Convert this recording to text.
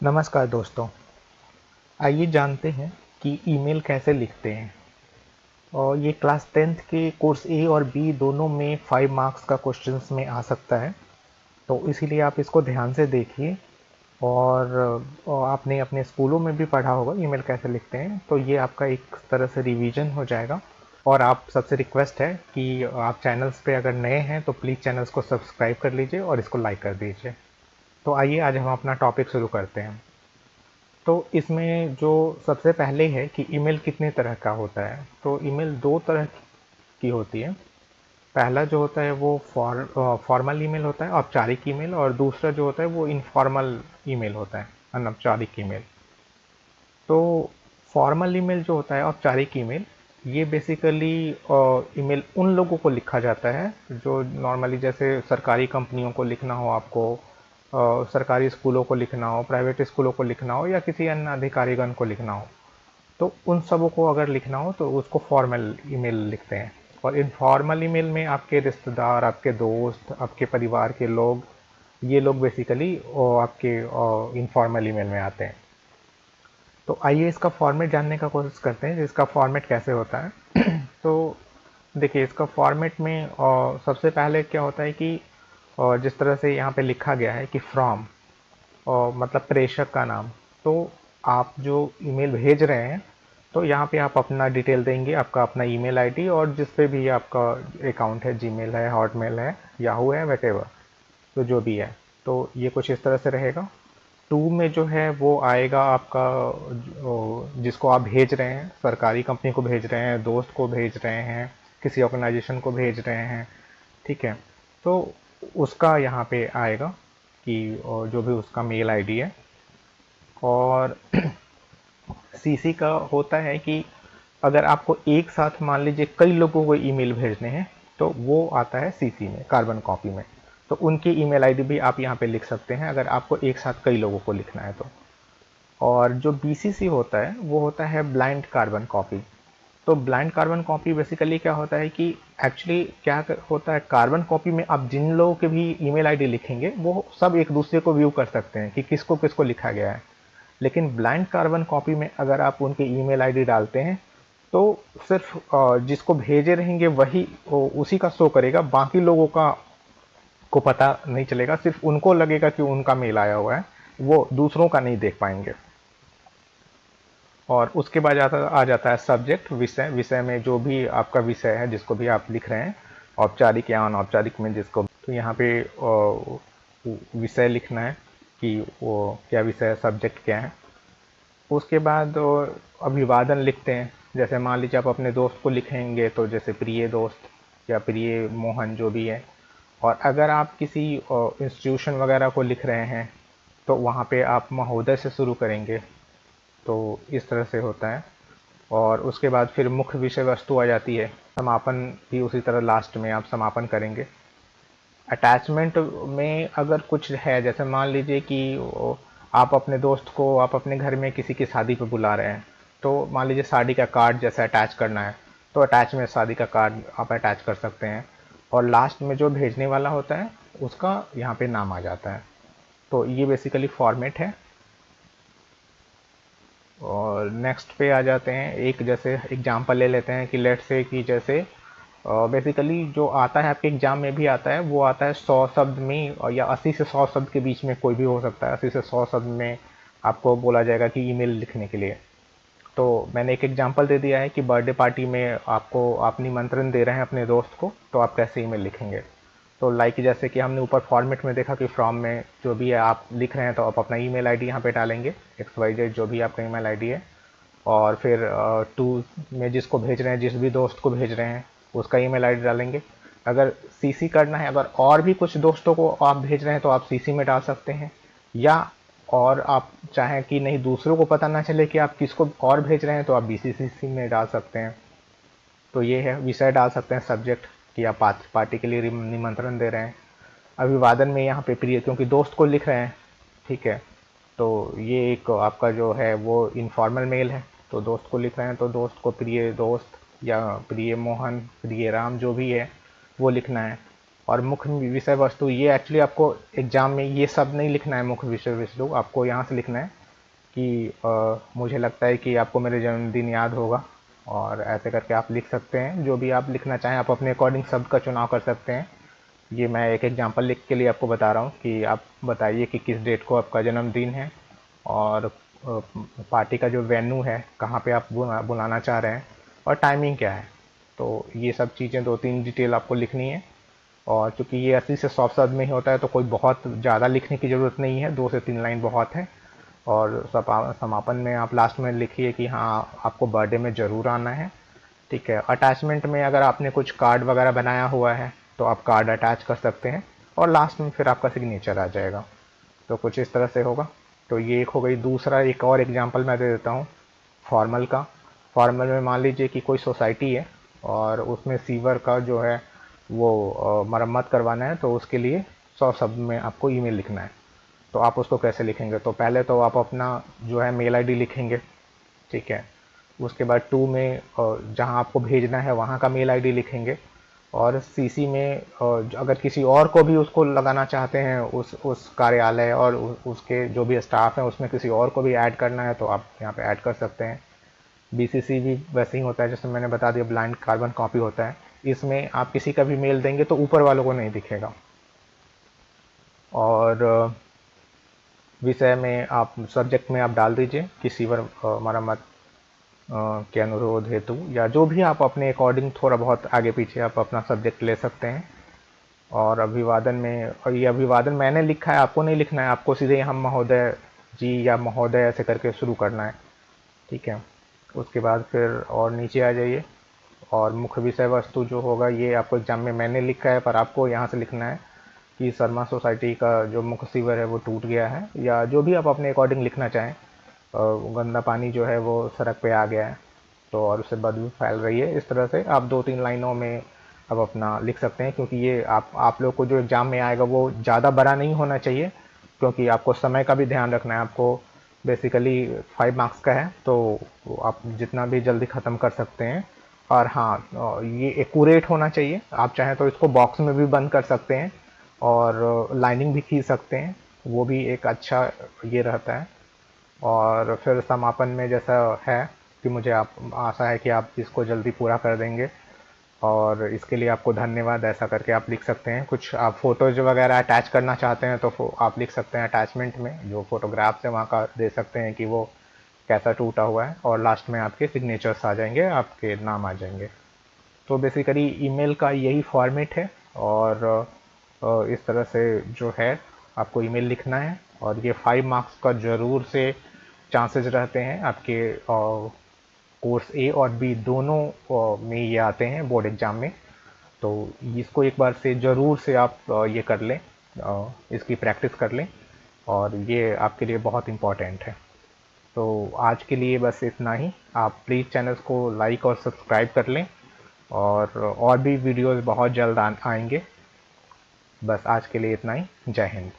नमस्कार दोस्तों। आइए जानते हैं कि ईमेल कैसे लिखते हैं। और ये क्लास 10th के कोर्स ए और बी दोनों में 5 मार्क्स का क्वेश्चंस में आ सकता है, तो इसीलिए आप इसको ध्यान से देखिए। और आपने अपने स्कूलों में भी पढ़ा होगा ईमेल कैसे लिखते हैं, तो ये आपका एक तरह से रिवीजन हो जाएगा। और आप सबसे रिक्वेस्ट है कि आप चैनल्स पे अगर नए हैं तो प्लीज़ चैनल्स को सब्सक्राइब कर लीजिए और इसको लाइक कर दीजिए। तो आइए आज हम अपना टॉपिक शुरू करते हैं। तो इसमें जो सबसे पहले है कि ईमेल कितने तरह का होता है। तो ईमेल दो तरह की होती है। पहला जो होता है वो फॉर्मल ईमेल होता है, औपचारिक ईमेल, और दूसरा जो होता है वो इनफॉर्मल ईमेल होता है, अनौपचारिक ईमेल। तो फॉर्मल ईमेल जो होता है, औपचारिक ईमेल, ये बेसिकली ईमेल उन लोगों को लिखा जाता है जो नॉर्मली, जैसे सरकारी कंपनियों को लिखना हो आपको, सरकारी स्कूलों को लिखना हो, प्राइवेट स्कूलों को लिखना हो, या किसी अन्य अधिकारीगण को लिखना हो, तो उन सबों को अगर लिखना हो तो उसको फॉर्मल ईमेल लिखते हैं। और इनफॉर्मल ईमेल में आपके रिश्तेदार, आपके दोस्त, आपके परिवार के लोग, ये लोग बेसिकली आपके इनफॉर्मल ईमेल में आते हैं। तो आइए इसका फॉर्मेट जानने का कोशिश करते हैं, इसका फॉर्मेट कैसे होता है। तो देखिए, इसका फॉर्मेट में सबसे पहले क्या होता है कि जिस तरह से यहाँ पे लिखा गया है कि फ्रॉम, मतलब प्रेषक का नाम। तो आप जो ईमेल भेज रहे हैं, तो यहाँ पे आप अपना डिटेल देंगे, आपका अपना ईमेल आईडी, और जिस पे भी आपका अकाउंट है, जीमेल है, हॉटमेल है, याहू है, वटेवर, तो जो भी है, तो ये कुछ इस तरह से रहेगा। टू में जो है वो आएगा आपका जिसको आप भेज रहे हैं, सरकारी कंपनी को भेज रहे हैं, दोस्त को भेज रहे हैं, किसी ऑर्गेनाइजेशन को भेज रहे हैं, ठीक है। तो उसका यहाँ पे आएगा कि जो भी उसका मेल आईडी है। और सीसी का होता है कि अगर आपको एक साथ मान लीजिए कई लोगों को ईमेल भेजने हैं, तो वो आता है सीसी में, कार्बन कॉपी में। तो उनकी ईमेल आईडी भी आप यहाँ पे लिख सकते हैं अगर आपको एक साथ कई लोगों को लिखना है तो। और जो बीसीसी होता है वो होता है ब्लाइंड कार्बन कॉपी। तो ब्लाइंड कार्बन कॉपी बेसिकली क्या होता है कि एक्चुअली क्या होता है, कार्बन कॉपी में आप जिन लोगों के भी ईमेल आईडी लिखेंगे वो सब एक दूसरे को व्यू कर सकते हैं कि किसको किसको लिखा गया है। लेकिन ब्लाइंड कार्बन कॉपी में अगर आप उनके ईमेल आईडी डालते हैं तो सिर्फ जिसको भेजे रहेंगे वही उसी का शो करेगा, बाकी लोगों का को पता नहीं चलेगा। सिर्फ उनको लगेगा कि उनका मेल आया हुआ है, वो दूसरों का नहीं देख पाएंगे। और उसके बाद आ जाता है सब्जेक्ट, विषय। विषय में जो भी आपका विषय है, जिसको भी आप लिख रहे हैं, औपचारिक या अनौपचारिक में जिसको, तो यहाँ पे विषय लिखना है कि वो क्या विषय है, सब्जेक्ट क्या है। उसके बाद अभिवादन लिखते हैं। जैसे मान लीजिए आप अपने दोस्त को लिखेंगे तो जैसे प्रिय दोस्त या प्रिय मोहन, जो भी है। और अगर आप किसी इंस्टीट्यूशन वगैरह को लिख रहे हैं तो वहाँ पे आप महोदय से शुरू करेंगे। तो इस तरह से होता है। और उसके बाद फिर मुख्य विषय वस्तु आ जाती है। समापन भी उसी तरह लास्ट में आप समापन करेंगे। अटैचमेंट में अगर कुछ है, जैसे मान लीजिए कि आप अपने दोस्त को, आप अपने घर में किसी की शादी पे बुला रहे हैं, तो मान लीजिए शादी का कार्ड जैसे अटैच करना है, तो अटैच में शादी का कार्ड आप अटैच कर सकते हैं। और लास्ट में जो भेजने वाला होता है उसका यहाँ पे नाम आ जाता है। तो ये बेसिकली फॉर्मेट है। और नेक्स्ट पे आ जाते हैं, एक जैसे एग्जांपल ले लेते हैं कि लेट से कि जैसे बेसिकली जो आता है आपके एग्जाम में भी आता है, वो आता है 100 शब्द में, और या 80 से 100 शब्द के बीच में कोई भी हो सकता है। 80 से 100 शब्द में आपको बोला जाएगा कि ईमेल लिखने के लिए। तो मैंने एक एग्जांपल दे दिया है कि बर्थडे पार्टी में आपको आप निमंत्रण दे रहे हैं अपने दोस्त को, तो आप कैसे ईमेल लिखेंगे। तो लाइक जैसे कि हमने ऊपर फॉर्मेट में देखा कि फ्रॉम में जो भी है आप लिख रहे हैं, तो आप अपना ईमेल आईडी यहाँ पे डालेंगे, XYZ जो भी आपका ईमेल आईडी है। और फिर टू में जिसको भेज रहे हैं, जिस भी दोस्त को भेज रहे हैं, उसका ईमेल आईडी डालेंगे। अगर सीसी करना है, अगर और भी कुछ दोस्तों को आप भेज रहे हैं तो आप सीसी में डाल सकते हैं। या और आप चाहें कि नहीं, दूसरों को पता ना चले कि आप किसको और भेज रहे हैं, तो आप बीसीसी में डाल सकते हैं। तो ये है, विषय डाल सकते हैं, सब्जेक्ट, कि आप पार्टी के लिए निमंत्रण दे रहे हैं। अभिवादन में यहाँ पे प्रिय, क्योंकि दोस्त को लिख रहे हैं, ठीक है। तो ये एक आपका जो है वो इनफॉर्मल मेल है। तो दोस्त को लिख रहे हैं तो दोस्त को प्रिय दोस्त या प्रिय मोहन, प्रिय राम, जो भी है वो लिखना है। और मुख्य विषय वस्तु, ये एक्चुअली आपको एग्जाम में ये सब नहीं लिखना है। मुख्य विषय वस्तु आपको यहाँ से लिखना है कि मुझे लगता है कि आपको मेरे जन्मदिन याद होगा, और ऐसे करके आप लिख सकते हैं। जो भी आप लिखना चाहें आप अपने अकॉर्डिंग शब्द का चुनाव कर सकते हैं। ये मैं एक एग्जांपल लिख के लिए आपको बता रहा हूँ कि आप बताइए कि किस डेट को आपका जन्मदिन है, और पार्टी का जो वेन्यू है, कहाँ पे आप बुलाना चाह रहे हैं, और टाइमिंग क्या है। तो ये सब चीज़ें 2-3 डिटेल आपको लिखनी है। और चूँकि ये 80 से 100 शब्द में ही होता है तो कोई बहुत ज़्यादा लिखने की ज़रूरत नहीं है, 2 से 3 लाइन बहुत है। और समापन में आप लास्ट में लिखिए कि हाँ, आपको बर्थडे में ज़रूर आना है। ठीक है। अटैचमेंट में अगर आपने कुछ कार्ड वगैरह बनाया हुआ है तो आप कार्ड अटैच कर सकते हैं, और लास्ट में फिर आपका सिग्नेचर आ जाएगा। तो कुछ इस तरह से होगा। तो ये एक हो गई। दूसरा एक और एग्जांपल मैं दे देता हूँ फॉर्मल का। फॉर्मल में मान लीजिए कि कोई सोसाइटी है और उसमें सीवर का जो है वो मरम्मत करवाना है, तो उसके लिए 100 शब्द में आपको ईमेल लिखना है। तो आप उसको कैसे लिखेंगे? तो पहले तो आप अपना जो है मेल आईडी लिखेंगे। ठीक है। उसके बाद 2 में जहाँ आपको भेजना है वहाँ का मेल आईडी लिखेंगे, और सीसी में अगर किसी और को भी उसको लगाना चाहते हैं उस कार्यालय और उसके जो भी स्टाफ हैं उसमें किसी और को भी ऐड करना है तो आप यहाँ पे ऐड कर सकते हैं। बीसीसी भी वैसे ही होता है, जैसे मैंने बता दिया, ब्लाइंड कार्बन कॉपी होता है। इसमें आप किसी का भी मेल देंगे तो ऊपर वालों को नहीं दिखेगा। और विषय में आप सब्जेक्ट में आप डाल दीजिए कि सीवर मरम्मत के अनुरोध हेतु, या जो भी आप अपने अकॉर्डिंग थोड़ा बहुत आगे पीछे आप अपना सब्जेक्ट ले सकते हैं। और अभिवादन में, और ये अभिवादन मैंने लिखा है, आपको नहीं लिखना है, आपको सीधे हम महोदय जी या महोदय ऐसे करके शुरू करना है। ठीक है। उसके बाद फिर और नीचे आ जाइए, और मुख्य विषय वस्तु जो होगा ये आपको एग्जाम में मैंने लिखा है, पर आपको यहाँ से लिखना है कि शर्मा सोसाइटी का जो मुख्य सीवर है वो टूट गया है, या जो भी आप अपने अकॉर्डिंग लिखना चाहें। गंदा पानी जो है वो सड़क पे आ गया है, तो और उससे बदबू फैल रही है। इस तरह से आप 2-3 लाइनों में अब अपना लिख सकते हैं, क्योंकि ये आप लोग को जो एग्ज़ाम में आएगा वो ज़्यादा बड़ा नहीं होना चाहिए, क्योंकि आपको समय का भी ध्यान रखना है। आपको बेसिकली 5 मार्क्स का है, तो आप जितना भी जल्दी ख़त्म कर सकते हैं। और हाँ, ये एक्यूरेट होना चाहिए। आप चाहें तो इसको बॉक्स में भी बंद कर सकते हैं, और लाइनिंग भी खींच सकते हैं, वो भी एक अच्छा ये रहता है। और फिर समापन में जैसा है कि मुझे आप आशा है कि आप इसको जल्दी पूरा कर देंगे, और इसके लिए आपको धन्यवाद, ऐसा करके आप लिख सकते हैं। कुछ आप फोटोज वगैरह अटैच करना चाहते हैं तो आप लिख सकते हैं अटैचमेंट में, जो फोटोग्राफ्स है वहाँ का दे सकते हैं कि वो कैसा टूटा हुआ है, और लास्ट में आपके सिग्नेचर्स आ जाएंगे, आपके नाम आ जाएंगे। तो बेसिकली ईमेल का यही फॉर्मेट है, और इस तरह से जो है आपको ईमेल लिखना है। और ये 5 मार्क्स का ज़रूर से चांसेस रहते हैं आपके कोर्स ए और बी दोनों में ये आते हैं बोर्ड एग्ज़ाम में। तो इसको एक बार से ज़रूर से आप ये कर लें, इसकी प्रैक्टिस कर लें, और ये आपके लिए बहुत इम्पॉर्टेंट है। तो आज के लिए बस इतना ही। आप प्लीज़ चैनल्स को लाइक और सब्सक्राइब कर लें, और भी वीडियोस बहुत जल्द आएंगे। बस आज के लिए इतना ही। जय हिंद।